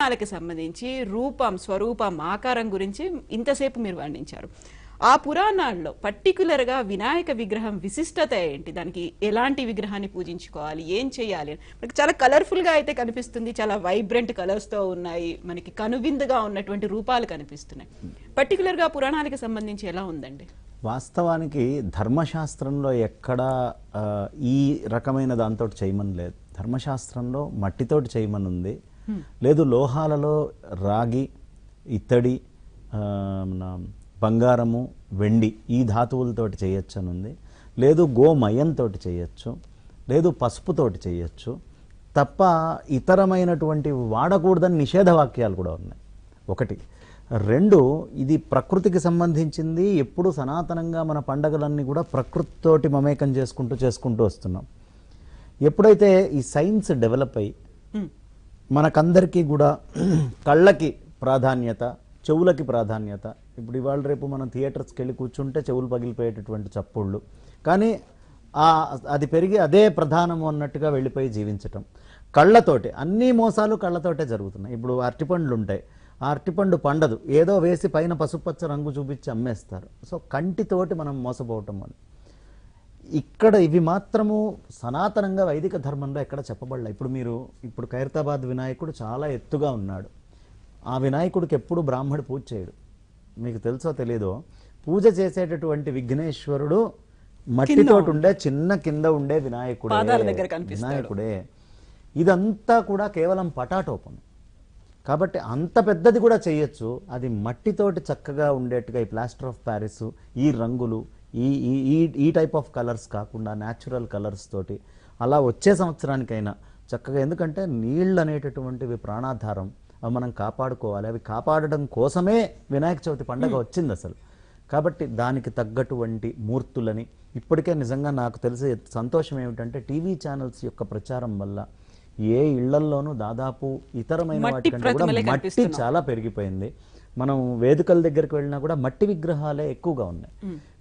పురాణాలకు సంబంధించి రూపం, స్వరూపం, ఆకారం గురించి ఇంతసేపు మీరు వర్ణించారు. ఆ పురాణాల్లో పర్టికులర్గా వినాయక విగ్రహం విశిష్టత ఏంటి? దానికి ఎలాంటి విగ్రహాన్ని పూజించుకోవాలి, ఏం చేయాలి? మనకి చాలా కలర్ఫుల్గా అయితే కనిపిస్తుంది, చాలా వైబ్రెంట్ కలర్స్తో ఉన్నాయి, మనకి కనువిందుగా ఉన్నటువంటి రూపాలు కనిపిస్తున్నాయి. పర్టికులర్గా పురాణాలకు సంబంధించి ఎలా ఉందండి? వాస్తవానికి ధర్మశాస్త్రంలో ఎక్కడా ఈ రకమైన దాంతో చేయమని లేదు. ధర్మశాస్త్రంలో మట్టితోటి చేయమని ఉంది, లేదు లోహాలలో రాగి, ఇత్తడి, బంగారము, వెండి ఈ ధాతువులతోటి చేయొచ్చు అని ఉంది, లేదు గోమయంతో చేయొచ్చు, లేదు పసుపుతోటి చేయొచ్చు తప్ప ఇతరమైనటువంటి వాడకూడదని నిషేధ వాక్యాలు కూడా ఉన్నాయి. ఒకటి. రెండు, ఇది ప్రకృతికి సంబంధించింది. ఎప్పుడు సనాతనంగా మన పండగలన్నీ కూడా ప్రకృతితోటి మమేకం చేసుకుంటూ వస్తున్నాం. ఎప్పుడైతే ఈ సైన్స్ డెవలప్ అయ్యి మనకందరికీ కూడా కళ్ళకి ప్రాధాన్యత, చెవులకి ప్రాధాన్యత. ఇప్పుడు ఇవాళ రేపు మనం థియేటర్స్కి వెళ్ళి కూర్చుంటే చెవులు పగిలిపోయేటటువంటి చప్పుళ్ళు, కానీ అది పెరిగి అదే ప్రధానము అన్నట్టుగా వెళ్ళిపోయి జీవించటం. కళ్ళతోటి అన్ని మోసాలు కళ్ళతోటే జరుగుతున్నాయి. ఇప్పుడు అరటిపండ్లు ఉంటాయి, ఆ అరటిపండు పండదు, ఏదో వేసి పైన పసుపచ్చ రంగు చూపించి అమ్మేస్తారు. సో కంటితోటి మనం మోసపోవటం అని ఇక్కడ ఇవి మాత్రము సనాతనంగా వైదిక ధర్మంలో ఎక్కడ చెప్పబడలే. ఇప్పుడు ఖైరతాబాద్ వినాయకుడు చాలా ఎత్తుగా ఉన్నాడు. ఆ వినాయకుడికి ఎప్పుడు బ్రాహ్మడు పూజ చేయడు. మీకు తెలుసో తెలీదో, పూజ చేసేటటువంటి విఘ్నేశ్వరుడు మట్టితోటి ఉండే చిన్న కింద ఉండే వినాయకుడే. ఇదంతా కూడా కేవలం పటాటోపం. కాబట్టి అంత పెద్దది కూడా చేయొచ్చు. అది మట్టితోటి చక్కగా ఉండేట్టుగా ఈ ప్లాస్టర్ ఆఫ్ ప్యారిస్, ఈ రంగులు, ఈ టైప్ ఆఫ్ కలర్స్ కాకుండా న్యాచురల్ కలర్స్ తోటి అలా వచ్చే సంవత్సరానికైనా చక్కగా, ఎందుకంటే నీళ్ళు అనేటటువంటివి ప్రాణాధారం, అవి మనం కాపాడుకోవాలి. అవి కాపాడడం కోసమే వినాయక చవితి పండగ వచ్చింది అసలు. కాబట్టి దానికి తగ్గటువంటి మూర్తులని ఇప్పటికే నిజంగా నాకు తెలిసే సంతోషం ఏమిటంటే టీవీ ఛానల్స్ యొక్క ప్రచారం వల్ల ఏ ఇళ్లల్లోనూ దాదాపు ఇతరమైన వాటికంటే కూడా మట్టి చాలా పెరిగిపోయింది. మనం వేదికల దగ్గరికి వెళ్ళినా కూడా మట్టి విగ్రహాలే ఎక్కువగా ఉన్నాయి.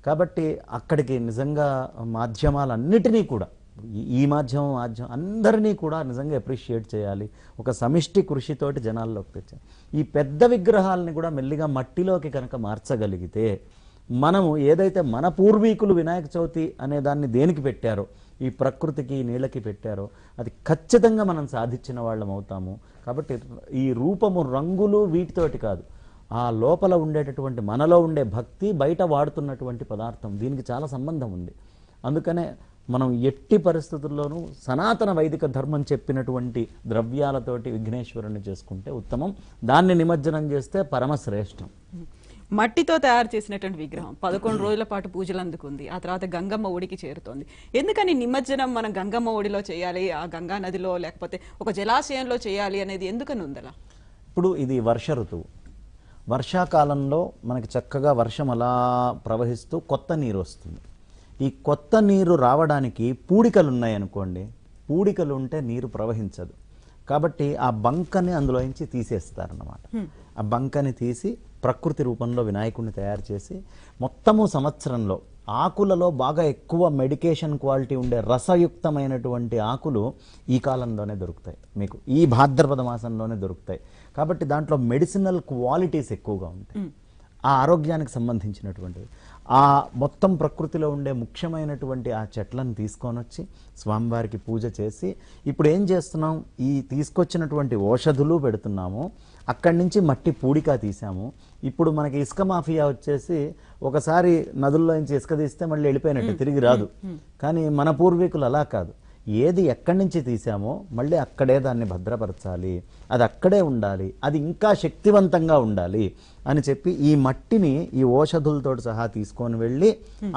కాబట్టి అక్కడికి నిజంగా మాధ్యమాలన్నిటినీ కూడా, ఈ మాధ్యమం అందరినీ కూడా నిజంగా అప్రిషియేట్ చేయాలి. ఒక సమిష్టి కృషితోటి జనాల్లోకి తెచ్చాలి. ఈ పెద్ద విగ్రహాలని కూడా మెల్లిగా మట్టిలోకి కనుక మార్చగలిగితే, మనము ఏదైతే మన పూర్వీకులు వినాయక చవితి అనే దాన్ని దేనికి పెట్టారో, ఈ ప్రకృతికి నీళ్ళకి పెట్టారో, అది ఖచ్చితంగా మనం సాధించిన వాళ్ళం అవుతాము. కాబట్టి ఈ రూపము, రంగులు వీటితోటి కాదు, ఆ లోపల ఉండేటటువంటి మనలో ఉండే భక్తి, బయట వాడుతున్నటువంటి పదార్థం, దీనికి చాలా సంబంధం ఉంది. అందుకనే మనం ఎట్టి పరిస్థితుల్లోనూ సనాతన వైదిక ధర్మం చెప్పినటువంటి ద్రవ్యాలతోటి విఘ్నేశ్వరుని చేసుకుంటే ఉత్తమం. దాన్ని నిమజ్జనం చేస్తే పరమశ్రేష్టం. మట్టితో తయారు చేసినటువంటి విగ్రహం 11 రోజుల పాటు పూజలు అందుకుంది. ఆ తర్వాత గంగమ్మ ఒడికి చేరుతోంది. ఎందుకని నిమజ్జనం మనం గంగమ్మ ఒడిలో చేయాలి, ఆ గంగా నదిలో లేకపోతే ఒక జలాశయంలో చేయాలి అనేది ఎందుకని ఉందలా? ఇప్పుడు ఇది వర్ష ఋతువు. వర్షాకాలంలో మనకి చక్కగా వర్షం అలా ప్రవహిస్తూ కొత్త నీరు వస్తుంది. ఈ కొత్త నీరు రావడానికి పూడికలు ఉన్నాయనుకోండి, పూడికలు ఉంటే నీరు ప్రవహించదు. కాబట్టి ఆ బంకని అందులోంచి తీసేస్తారన్నమాట. ఆ బంకని తీసి ప్రకృతి రూపంలో వినాయకుడిని తయారు చేసి, మొత్తము సంవత్సరంలో ఆకులలో బాగా ఎక్కువ మెడికేషన్ క్వాలిటీ ఉండే రసయుక్తమైనటువంటి ఆకులు ఈ కాలంలోనే దొరుకుతాయి, మీకు ఈ భాద్రపద మాసంలోనే దొరుకుతాయి. కాబట్టి దాంట్లో మెడిసినల్ క్వాలిటీస్ ఎక్కువగా ఉంటాయి, ఆ ఆరోగ్యానికి సంబంధించినటువంటివి. ఆ మొత్తం ప్రకృతిలో ఉండే ముఖ్యమైనటువంటి ఆ చెట్లను తీసుకొని వచ్చి స్వామివారికి పూజ చేసి, ఇప్పుడు ఏం చేస్తున్నాం, ఈ తీసుకొచ్చినటువంటి ఔషధులు పెడుతున్నాము, అక్కడి నుంచి మట్టి పూడిక తీసాము. ఇప్పుడు మనకి ఇసుక మాఫియా వచ్చేసి ఒకసారి నదుల్లో నుంచి ఇసుక తీస్తే మళ్ళీ వెళ్ళిపోయినట్టు, తిరిగి రాదు. కానీ మన పూర్వీకులు అలా కాదు, ఏది ఎక్కడి నుంచి తీసామో మళ్ళీ అక్కడే దాన్ని భద్రపరచాలి, అది అక్కడే ఉండాలి, అది ఇంకా శక్తివంతంగా ఉండాలి అని చెప్పి ఈ మట్టిని ఈ ఔషధులతో సహా తీసుకొని వెళ్ళి,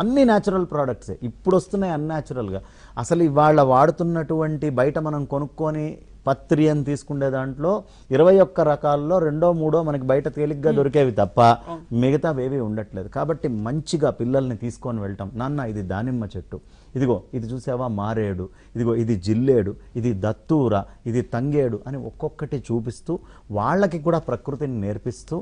అన్ని న్యాచురల్ ప్రోడక్ట్సే ఇప్పుడు వస్తున్నాయి అన్యాచురల్గా. అసలు ఇవాళ వాడుతున్నటువంటి బయట మనం కొనుక్కొని పత్రి అని తీసుకునే దాంట్లో 21 రకాల్లో 2, 3 మనకి బయట తేలిగ్గా దొరికేవి తప్ప మిగతావేవి ఉండట్లేదు. కాబట్టి మంచిగా పిల్లల్ని తీసుకొని వెళ్ళటం, నాన్న ఇది దానిమ్మ చెట్టు, ఇదిగో ఇది చూసావా మారేడు, ఇదిగో ఇది జిల్లేడు, ఇది దత్తూర, ఇది తంగేడు అని ఒక్కొక్కటి చూపిస్తూ వాళ్ళకి కూడా ప్రకృతిని నేర్పిస్తూ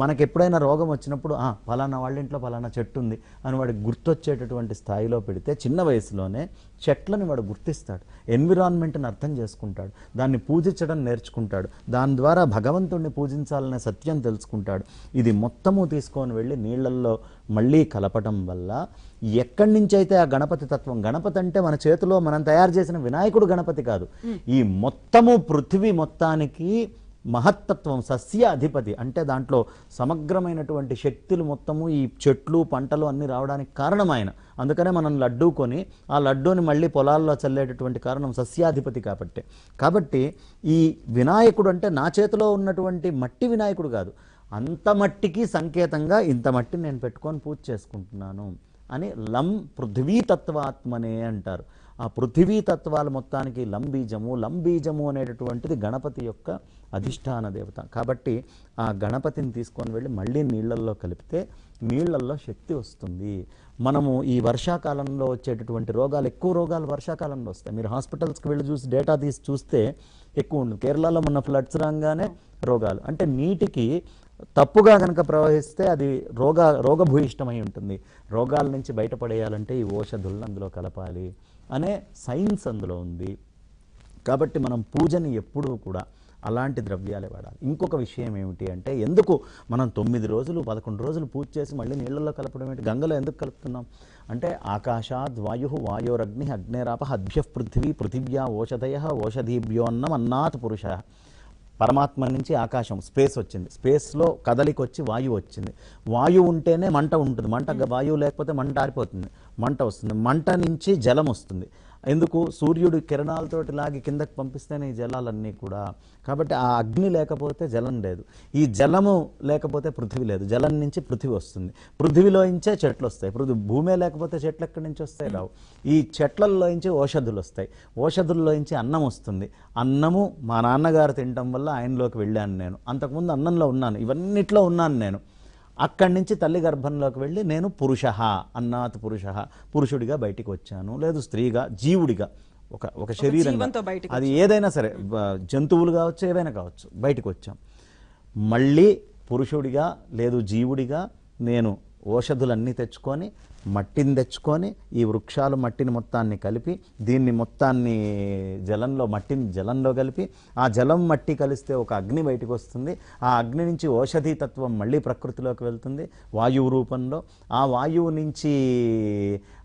మనకి ఎప్పుడైనా రోగం వచ్చినప్పుడు ఫలానా వాళ్ళ ఇంట్లో ఫలానా చెట్టు ఉంది అని వాడికి గుర్తొచ్చేటటువంటి స్థాయిలో పెడితే చిన్న వయసులోనే చెట్లని వాడు గుర్తిస్తాడు, ఎన్విరాన్మెంట్ని అర్థం చేసుకుంటాడు, దాన్ని పూజించడం నేర్చుకుంటాడు, దాని ద్వారా భగవంతుడిని పూజించాలనే సత్యం తెలుసుకుంటాడు. ఇది మొత్తము తీసుకొని వెళ్ళి నీళ్ళల్లో మళ్ళీ కలపటం వల్ల ఎక్కడి నుంచి అయితే ఆ గణపతి తత్వం, గణపతి అంటే మన చేతిలో మనం తయారు చేసిన వినాయకుడు గణపతి కాదు, ఈ మొత్తము పృథివీ మొత్తానికి మహత్తత్వం, సస్య అధిపతి అంటే దాంట్లో సమగ్రమైనటువంటి శక్తులు మొత్తము ఈ చెట్లు పంటలు అన్ని రావడానికి కారణం ఆయన. అందుకనే మనం లడ్డూ కొని ఆ లడ్డూని మళ్ళీ పొలాల్లో చల్లేటటువంటి కారణం సస్యాధిపతి కాబట్టి ఈ వినాయకుడు అంటే నా చేతిలో ఉన్నటువంటి మట్టి వినాయకుడు కాదు, అంత మట్టికి సంకేతంగా ఇంత మట్టిని నేను పెట్టుకొని పూజ చేసుకుంటున్నాను అని లం పృథ్వీతత్వాత్మనే అంటారు. ఆ పృథివీ తత్వాల మొత్తానికి లంబీజము అనేటటువంటిది గణపతి యొక్క అధిష్టాన దేవత. కాబట్టి ఆ గణపతిని తీసుకొని వెళ్ళి మళ్ళీ నీళ్ళల్లో కలిపితే నీళ్ళల్లో శక్తి వస్తుంది. మనము ఈ వర్షాకాలంలో వచ్చేటటువంటి రోగాలు, ఎక్కువ రోగాలు వర్షాకాలంలో వస్తాయి. మీరు హాస్పిటల్స్కి వెళ్ళి చూసి డేటా తీసి చూస్తే ఎక్కువ ఉంటుంది. కేరళలో మొన్న ఫ్లడ్స్ రాగానే రోగాలు అంటే నీటికి తప్పుగా కనుక ప్రవహిస్తే అది రోగభూయిష్టమై ఉంటుంది. రోగాల నుంచి బయటపడేయాలంటే ఈ ఔషధులను అందులో కలపాలి అనే సైన్స్ అందులో ఉంది. కాబట్టి మనం పూజని ఎప్పుడూ కూడా అలాంటి ద్రవ్యాలే వాడాలి. ఇంకొక విషయం ఏమిటి అంటే, ఎందుకు మనం 9 రోజులు 11 రోజులు పూజ చేసి మళ్ళీ నీళ్ళల్లో కలపడం ఏంటి, గంగలో ఎందుకు కలుపుతున్నాం అంటే, ఆకాశాద్ వాయు వాయోరగ్ని అగ్నేరాప అద్భ్యః పృథివీ పృథివ్యా ఓషధయ ఓషధీభ్యోన్నం అన్నాత్ పురుష. పరమాత్మ నుంచి ఆకాశం స్పేస్ వచ్చింది, స్పేస్లో కదలికి వచ్చి వాయువు వచ్చింది. వాయువు ఉంటేనే మంట ఉంటుంది, వాయువు లేకపోతే మంట ఆరిపోతుంది, మంట వస్తుంది. మంట నుంచి జలం వస్తుంది. ఎందుకు, సూర్యుడు కిరణాలతోటి లాగి కిందకి పంపిస్తేనే ఈ జలాలన్నీ కూడా. కాబట్టి ఆ అగ్ని లేకపోతే జలం లేదు, ఈ జలము లేకపోతే పృథివీ లేదు, జలం నుంచి పృథివీ వస్తుంది, పృథివీలోంచే చెట్లు వస్తాయి. భూమే లేకపోతే చెట్లు ఎక్కడి నుంచి వస్తాయి, రావు. ఈ చెట్లల్లోంచి ఔషధులు వస్తాయి, ఔషధుల్లోంచి అన్నం వస్తుంది. అన్నము మా నాన్నగారు తినటం వల్ల ఆయనలోకి వెళ్ళాను నేను, అంతకుముందు అన్నంలో ఉన్నాను, ఇవన్నిట్లో ఉన్నాను నేను. అక్కడి నుంచి తల్లి గర్భంలోకి వెళ్ళి నేను అన్నాత్ పురుషుడిగా బయటికి వచ్చాను, లేదు స్త్రీగా, జీవుడిగా, ఒక శరీరంగా, అది ఏదైనా సరే, జంతువులు కావచ్చు, ఏదైనా కావచ్చు, బయటికి వచ్చాం. మళ్ళీ పురుషుడిగా లేదు జీవుడిగా నేను ఔషధులన్నీ తెచ్చుకొని, మట్టిని తెచ్చుకొని, ఈ వృక్షాలు మట్టిని మొత్తాన్ని కలిపి, దీన్ని మొత్తాన్ని మట్టిని జలంలో కలిపి, ఆ జలం మట్టి కలిస్తే ఒక అగ్ని బయటకు వస్తుంది. ఆ అగ్ని నుంచి ఔషధీ తత్వం మళ్ళీ ప్రకృతిలోకి వెళ్తుంది వాయువు రూపంలో. ఆ వాయువు నుంచి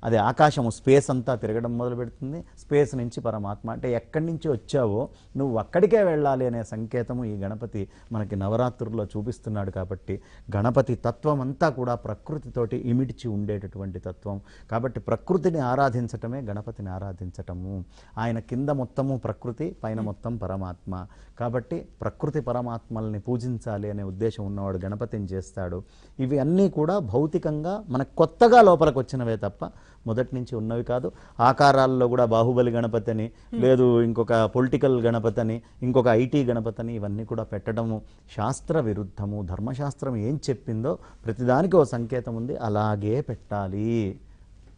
అది ఆకాశము స్పేస్ అంతా తిరగడం మొదలు పెడుతుంది. స్పేస్ నుంచి పరమాత్మ అంటే ఎక్కడి నుంచి వచ్చావో నువ్వు అక్కడికే వెళ్ళాలి అనే సంకేతము ఈ గణపతి మనకి నవరాత్రుల్లో చూపిస్తున్నాడు. కాబట్టి గణపతి తత్వం అంతా కూడా ప్రకృతితోటి ఇమిడిచి ఉండేటటువంటి తత్వం. కాబట్టి ప్రకృతిని ఆరాధించటమే గణపతిని ఆరాధించటము. ఆయన కింద మొత్తము ప్రకృతి, పైన మొత్తం పరమాత్మ. కాబట్టి ప్రకృతి పరమాత్మల్ని పూజించాలి అనే ఉద్దేశం ఉన్నవాడు గణపతిని చేస్తాడు. ఇవి అన్నీ కూడా భౌతికంగా మనకు కొత్తగా లోపలికి వచ్చినవే తప్ప మొదటి నుంచి ఉన్నవి కాదు. ఆకారాల్లో కూడా బాహుబలి గణపతి అని, లేదు ఇంకొక పొలిటికల్ గణపతి అని, ఇంకొక ఐటీ గణపతి అని, ఇవన్నీ కూడా పెట్టడము శాస్త్ర విరుద్ధము. ధర్మశాస్త్రం ఏం చెప్పిందో ప్రతిదానికి ఓ సంకేతం ఉంది, అలాగే పెట్టాలి.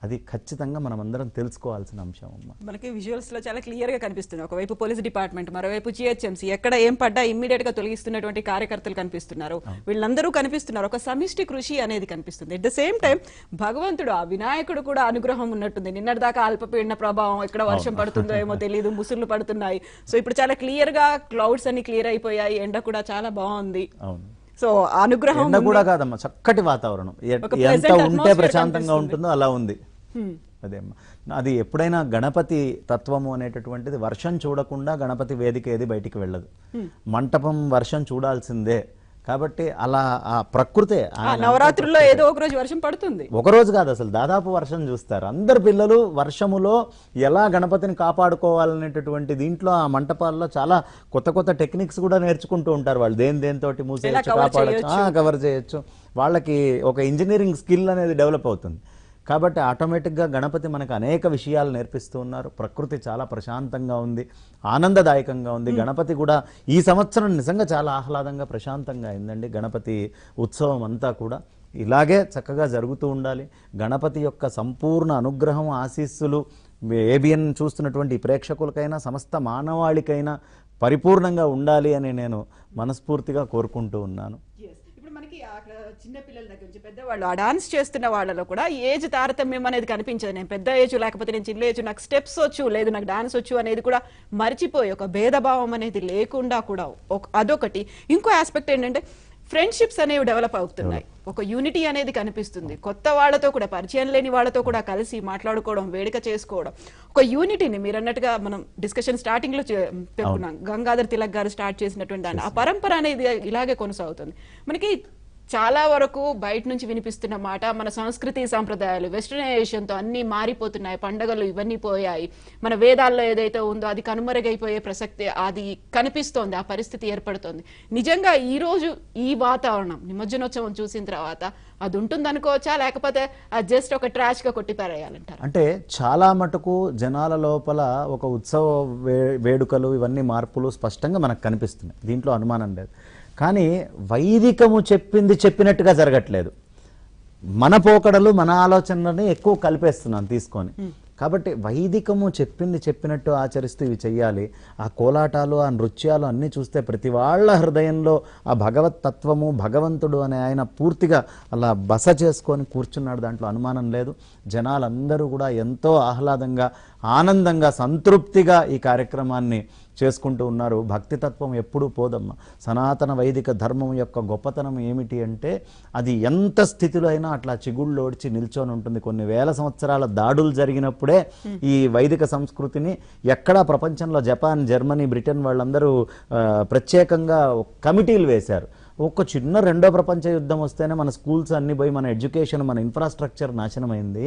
అది ఖచ్చితంగా మనం అందరం తెలుసుకోవాల్సిన అంశం అమ్మ. మనకి విజువల్స్ లో చాలా క్లియర్ గా కనిపిస్తుంది. ఒకవైపు పోలీస్ డిపార్ట్మెంట్, మరోవైపు జిహెచ్ఎంసీ, ఎక్కడ ఏం పడ్డా ఇమ్మీడియట్ గా తొలగిస్తున్నటువంటి కార్యకర్తలు కనిపిస్తున్నారు. వీళ్ళందరూ కనిపిస్తున్నారు. ఒక సమిష్టి కృషి అనేది కనిపిస్తుంది. అట్ ద సేమ్ టైం భగవంతుడు, ఆ వినాయకుడు కూడా అనుగ్రహం ఉన్నట్టుంది. నిన్నటిదాకా అల్పపీడన ప్రభావం, ఎక్కడ వర్షం పడుతుందో ఏమో తెలియదు, ముసుర్లు పడుతున్నాయి. సో ఇప్పుడు చాలా క్లియర్ గా క్లౌడ్స్ అన్ని క్లియర్ అయిపోయాయి, ఎండ కూడా చాలా బాగుంది. సో అనుగ్రహం కూడా కాదమ్మా, చక్కటి వాతావరణం, ఎంత ఉంటే ప్రశాంతంగా ఉంటుందో అలా ఉంది. అదేమ్మా, అది ఎప్పుడైనా గణపతి తత్వము అనేటటువంటిది వర్షం చూడకుండా గణపతి వేదిక ఏది బయటికి వెళ్ళదు. మంటపం వర్షం చూడాల్సిందే. కాబట్టి అలా ఆ ప్రకృతే. నవరాత్రుల్లో ఏదో ఒక రోజు వర్షం పడుతుంది, ఒక రోజు కాదు అసలు దాదాపు వర్షం చూస్తారు. అందరు పిల్లలు వర్షములో ఎలా గణపతిని కాపాడుకోవాలనేటటువంటి దీంట్లో ఆ మంటపాల్లో చాలా కొత్త కొత్త టెక్నిక్స్ కూడా నేర్చుకుంటూ ఉంటారు. వాళ్ళు దేనితోటి మూసేయచ్చు, కాపాడచ్చు, కవర్ చేయొచ్చు. వాళ్ళకి ఒక ఇంజనీరింగ్ స్కిల్ అనేది డెవలప్ అవుతుంది. కాబట్టి ఆటోమేటిక్గా గణపతి మనకు అనేక విషయాలు నేర్పిస్తూ ఉన్నారు. ప్రకృతి చాలా ప్రశాంతంగా ఉంది, ఆనందదాయకంగా ఉంది. గణపతి కూడా ఈ సంవత్సరం నిజంగా చాలా ఆహ్లాదంగా ప్రశాంతంగా అయిందండి. గణపతి ఉత్సవం అంతా కూడా ఇలాగే చక్కగా జరుగుతూ ఉండాలి. గణపతి యొక్క సంపూర్ణ అనుగ్రహం ఆశీస్సులు ఏబిఎన్ చూస్తున్నటువంటి ప్రేక్షకులకైనా సమస్త మానవాళికైనా పరిపూర్ణంగా ఉండాలి అని నేను మనస్ఫూర్తిగా కోరుకుంటూ ఉన్నాను. ఇప్పుడు మనకి అక్కడ చిన్న పిల్లల దగ్గర నుంచి పెద్దవాళ్ళు ఆ డాన్స్ చేస్తున్న వాళ్ళలో కూడా ఏజ్ తారతమ్యం అనేది కనిపించదు. నేను పెద్ద ఏజ్ లేకపోతే నేను చిన్న ఏజ్, నాకు స్టెప్స్ వచ్చు లేదు నాకు డాన్స్ వచ్చు అనేది కూడా మర్చిపోయి ఒక భేదభావం అనేది లేకుండా కూడా అదొకటి. ఇంకో ఆస్పెక్ట్ ఏంటంటే ఫ్రెండ్షిప్స్ అనేవి డెవలప్ అవుతున్నాయి, ఒక యూనిటీ అనేది కనిపిస్తుంది. కొత్త వాళ్ళతో కూడా పరిచయం లేని వాళ్ళతో కూడా కలిసి మాట్లాడుకోవడం, వేడుక చేసుకోవడం, ఒక యూనిటీని మీరు అన్నట్టుగా మనం డిస్కషన్ స్టార్టింగ్ లో పెట్టుకున్నాం. గంగాధర్ తిలక్ గారు స్టార్ట్ చేసినటువంటి దాన్ని ఆ పరంపర అనేది ఇలాగే కొనసాగుతుంది. మనకి చాలా వరకు బయట నుంచి వినిపిస్తున్న మాట మన సంస్కృతి సాంప్రదాయాలు వెస్టర్నైజేషన్ తో అన్ని మారిపోతున్నాయి, పండుగలు ఇవన్నీ పోయాయి, మన వేదాల్లో ఏదైతే ఉందో అది కనుమరుగైపోయే ప్రసక్తి అది కనిపిస్తోంది, ఆ పరిస్థితి ఏర్పడుతోంది. నిజంగా ఈ రోజు ఈ వాతావరణం నిమజ్జనోత్సవం చూసిన తర్వాత అది ఉంటుంది అనుకోవచ్చా, లేకపోతే అది జస్ట్ ఒక ట్రాష్ గా కొట్టి పారేయాలంటారు? అంటే చాలా మటుకు జనాల లోపల ఒక ఉత్సవ వేడుకలు ఇవన్నీ మార్పులు స్పష్టంగా మనకు కనిపిస్తున్నాయి, దీంట్లో అనుమానం లేదు. కానీ వైదికము చెప్పింది చెప్పినట్టుగా జరగట్లేదు. మన పోకడలు మన ఆలోచనలని ఎక్కువ కలిపేస్తున్నాం తీసుకొని. కాబట్టి వైదికము చెప్పింది చెప్పినట్టు ఆచరిస్తూ ఇవి చెయ్యాలి. ఆ కోలాటాలు ఆ నృత్యాలు అన్నీ చూస్తే ప్రతి వాళ్ళ హృదయంలో ఆ భగవత్ తత్వము భగవంతుడు అనే ఆయన పూర్తిగా అలా బస చేసుకొని కూర్చున్నాడు, దాంట్లో అనుమానం లేదు. జనాలందరూ కూడా ఎంతో ఆహ్లాదంగా ఆనందంగా సంతృప్తిగా ఈ కార్యక్రమాన్ని చేసుకుంటూ ఉన్నారు. భక్తి తత్వం ఎప్పుడూ పోదమ్మా. సనాతన వైదిక ధర్మం యొక్క గొప్పతనం ఏమిటి అంటే అది ఎంత స్థితిలో అయినా అట్లా చిగుళ్ళోడ్చి నిల్చొని ఉంటుంది. కొన్ని వేల సంవత్సరాల దాడులు జరిగినప్పుడే ఈ వైదిక సంస్కృతిని ఎక్కడా ప్రపంచంలో జపాన్, జర్మనీ, బ్రిటన్ వాళ్ళందరూ ప్రత్యేకంగా కమిటీలు వేశారు. ఒక చిన్న రెండో ప్రపంచ యుద్ధం వస్తేనే మన స్కూల్స్ అన్ని పోయి మన ఎడ్యుకేషన్ మన ఇన్ఫ్రాస్ట్రక్చర్ నాశనమైంది.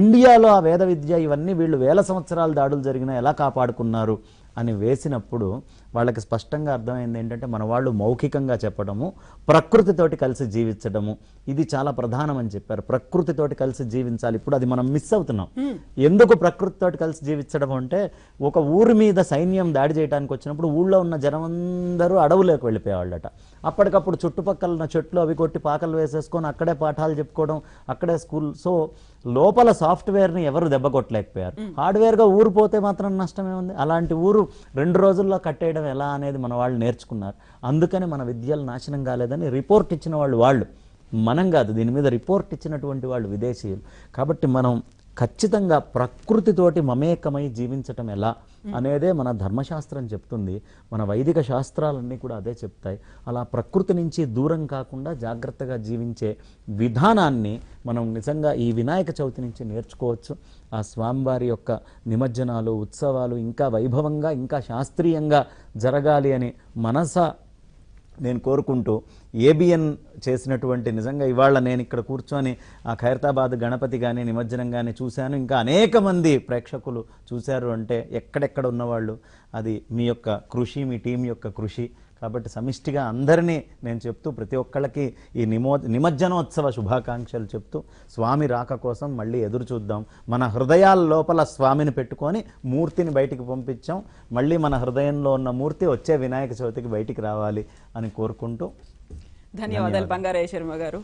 ఇండియాలో ఆ వేద విద్య ఇవన్నీ వీళ్ళు వేల సంవత్సరాల దాడులు జరిగినా ఎలా కాపాడుకున్నారు అని వేసినప్పుడు వాళ్ళకి స్పష్టంగా అర్థమైంది ఏంటంటే మన వాళ్ళు మౌఖికంగా చెప్పడము, ప్రకృతితోటి కలిసి జీవించడము ఇది చాలా ప్రధానమని చెప్పారు. ప్రకృతితోటి కలిసి జీవించాలి. ఇప్పుడు అది మనం మిస్ అవుతున్నాం. ఎందుకు ప్రకృతితోటి కలిసి జీవించడం అంటే ఒక ఊరి మీద సైన్యం దాడి చేయడానికి వచ్చినప్పుడు ఊళ్ళో ఉన్న జనమందరూ అడవులోకి వెళ్ళిపోయేవాళ్ళట. అప్పటికప్పుడు చుట్టుపక్కల ఉన్న చెట్లు అవి కొట్టి పాకలు వేసేసుకొని అక్కడే పాఠాలు చెప్పుకోవడం, అక్కడే స్కూల్. సో లోపల సాఫ్ట్వేర్ని ఎవరు దెబ్బ కొట్టలేకపోయారు. హార్డ్వేర్గా ఊరు పోతే మాత్రం నష్టమే ఉంది. అలాంటి ఊరు 2 రోజుల్లో కట్టేయడం ఎలా అనేది మన వాళ్ళు నేర్చుకున్నారు. అందుకని మన విద్యలు నాశనం కాలేదని రిపోర్ట్ ఇచ్చిన వాళ్ళు మనం కాదు, దీని మీద రిపోర్ట్ ఇచ్చినటువంటి వాళ్ళు విదేశీయులు. కాబట్టి మనం ఖచ్చితంగా ప్రకృతితోటి మమేకమై జీవించటం ఎలా అనేదే మన ధర్మశాస్త్రం చెప్తుంది. మన వైదిక శాస్త్రాలన్నీ కూడా అదే చెప్తాయి. అలా ప్రకృతి నుంచి దూరం కాకుండా జాగ్రత్తగా జీవించే విధానాన్ని మనం నిజంగా ఈ వినాయక చవితి నుంచి నేర్చుకోవచ్చు. ఆ స్వామివారి యొక్క నిమజ్జనాలు ఉత్సవాలు ఇంకా వైభవంగా ఇంకా శాస్త్రీయంగా జరగాలి అని నేను కోరుకుంటూ ఏబిఎన్ చేసినటువంటి నిజంగా ఇవాళ నేను ఇక్కడ కూర్చొని ఆ ఖైరతాబాద్ గణపతి కానీ నిమజ్జనం కానీ చూశాను. ఇంకా అనేక మంది ప్రేక్షకులు చూశారు అంటే ఎక్కడెక్కడ ఉన్నవాళ్ళు అది మీ యొక్క కృషి, మీ టీం యొక్క కృషి. కాబట్టి సమిష్టిగా అందరినీ నేను చెప్తూ ప్రతి ఒక్కళ్ళకి ఈ నిమజ్జనోత్సవ శుభాకాంక్షలు చెప్తూ స్వామి రాక కోసం మళ్ళీ ఎదురు చూద్దాం. మన హృదయాల లోపల స్వామిని పెట్టుకొని మూర్తిని బయటికి పంపించాం. మళ్ళీ మన హృదయంలో ఉన్న మూర్తి వచ్చే వినాయక చవితికి బయటికి రావాలి అని కోరుకుంటూ ధన్యవాదాలు బంగారయ్య శర్మ గారు.